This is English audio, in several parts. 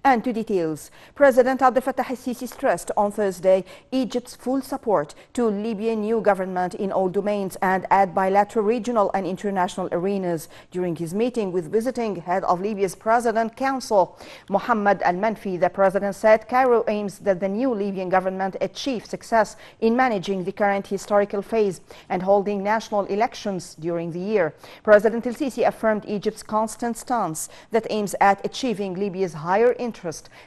And to details, President Abdel Fattah ElSissi stressed on Thursday Egypt's full support to Libyan new government in all domains and at bilateral, regional and international arenas. During his meeting with visiting head of Libya's President Council, Mohammed al-Manfi, the president said Cairo aims that the new Libyan government achieve success in managing the current historical phase and holding national elections during the year. President ElSissi affirmed Egypt's constant stance that aims at achieving Libya's higher interest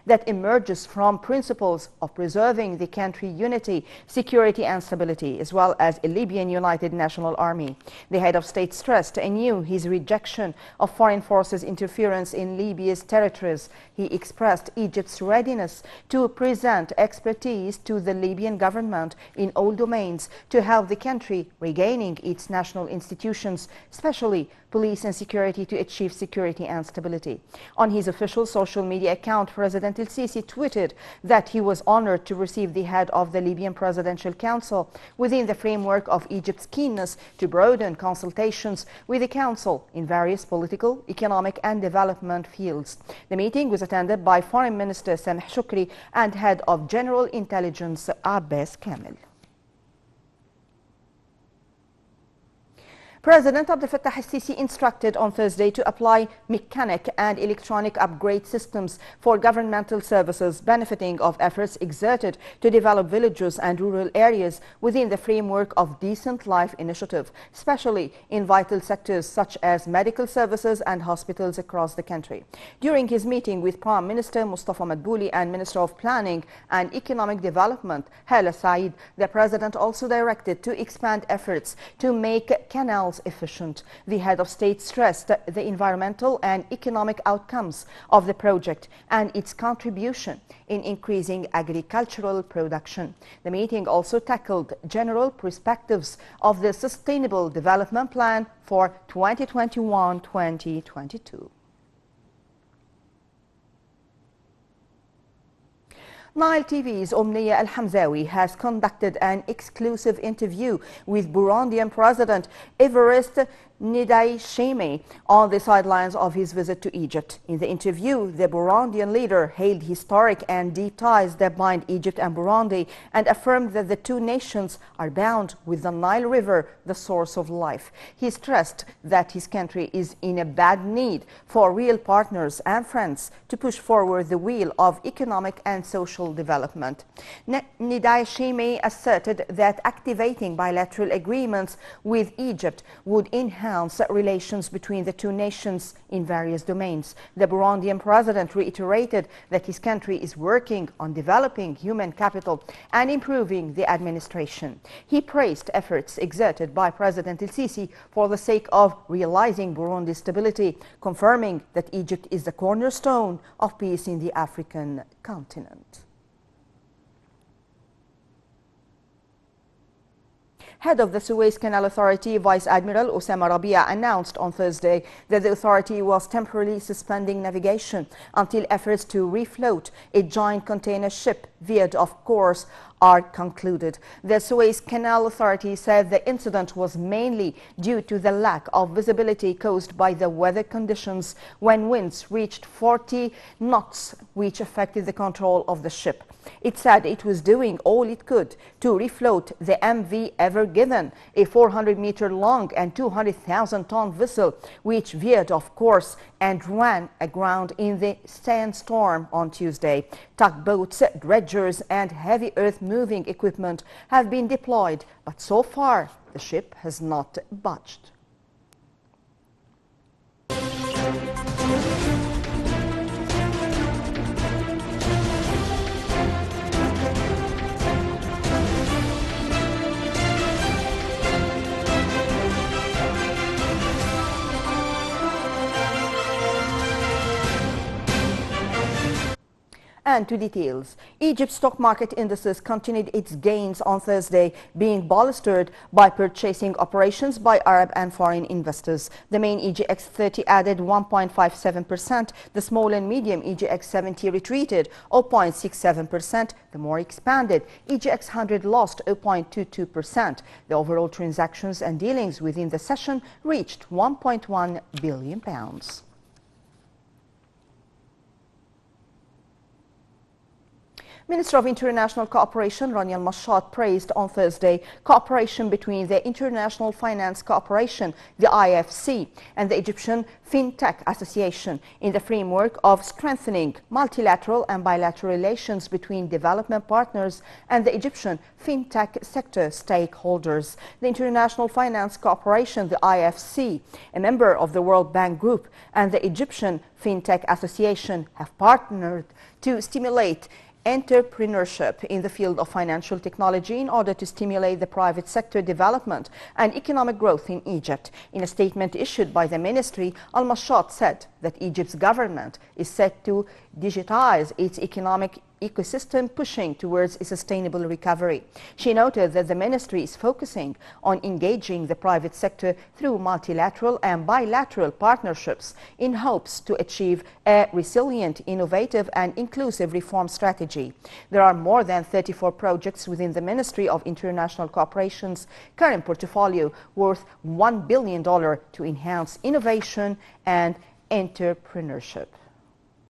that emerges from principles of preserving the country unity, security and stability, as well as a Libyan United National Army. The head of state stressed anew his rejection of foreign forces' interference in Libya's territories. He expressed Egypt's readiness to present expertise to the Libyan government in all domains to help the country regaining its national institutions, especially police and security, to achieve security and stability. On his official social media account, President ElSissi tweeted that he was honored to receive the head of the Libyan Presidential Council within the framework of Egypt's keenness to broaden consultations with the Council in various political, economic and development fields. The meeting was attended by Foreign Minister Sameh Shukri and Head of General Intelligence Abdel. President Abdel Fattah ElSissi instructed on Thursday to apply mechanic and electronic upgrade systems for governmental services, benefiting of efforts exerted to develop villages and rural areas within the framework of Decent Life Initiative, especially in vital sectors such as medical services and hospitals across the country. During his meeting with Prime Minister Mustafa Madbouli and Minister of Planning and Economic Development Hala Said, the President also directed to expand efforts to make canals efficient. The head of state stressed the environmental and economic outcomes of the project and its contribution in increasing agricultural production. The meeting also tackled general perspectives of the Sustainable Development Plan for 2021-2022. Nile TV's Omnia Al-Hamzawi has conducted an exclusive interview with Burundian President Evariste Ndayishimiye on the sidelines of his visit to Egypt. In the interview, the Burundian leader hailed historic and deep ties that bind Egypt and Burundi and affirmed that the two nations are bound with the Nile River, the source of life. He stressed that his country is in a bad need for real partners and friends to push forward the wheel of economic and social development. Ndayishimiye asserted that activating bilateral agreements with Egypt would enhance relations between the two nations in various domains. The Burundian president reiterated that his country is working on developing human capital and improving the administration. He praised efforts exerted by President ElSissi for the sake of realizing Burundi's stability, confirming that Egypt is the cornerstone of peace in the African continent. Head of the Suez Canal Authority, Vice Admiral Osama Rabia, announced on Thursday that the authority was temporarily suspending navigation until efforts to refloat a giant container ship veered off course are concluded. The Suez Canal Authority said the incident was mainly due to the lack of visibility caused by the weather conditions when winds reached 40 knots, which affected the control of the ship. It said it was doing all it could to refloat the MV Ever Given, a 400-meter long and 200,000-ton vessel, which veered off course and ran aground in the sandstorm on Tuesday. Tugboats, dredgers and heavy earth-moving equipment have been deployed, but so far the ship has not budged. And to details, Egypt's stock market indices continued its gains on Thursday, being bolstered by purchasing operations by Arab and foreign investors. The main EGX 30 added 1.57%, the small and medium EGX 70 retreated 0.67%, the more expanded EGX 100 lost 0.22%. The overall transactions and dealings within the session reached £1.1 billion. Minister of International Cooperation Rania Al-Mashat praised on Thursday cooperation between the International Finance Cooperation, the IFC, and the Egyptian FinTech Association in the framework of strengthening multilateral and bilateral relations between development partners and the Egyptian FinTech sector stakeholders. The International Finance Cooperation, the IFC, a member of the World Bank Group, and the Egyptian FinTech Association have partnered to stimulate entrepreneurship in the field of financial technology in order to stimulate the private sector development and economic growth in Egypt. In a statement issued by the ministry, Al-Mashat said that Egypt's government is set to digitize its economic ecosystem, pushing towards a sustainable recovery. She noted that the ministry is focusing on engaging the private sector through multilateral and bilateral partnerships in hopes to achieve a resilient, innovative and inclusive reform strategy. There are more than 34 projects within the Ministry of International Cooperation's current portfolio worth $1 billion to enhance innovation and entrepreneurship.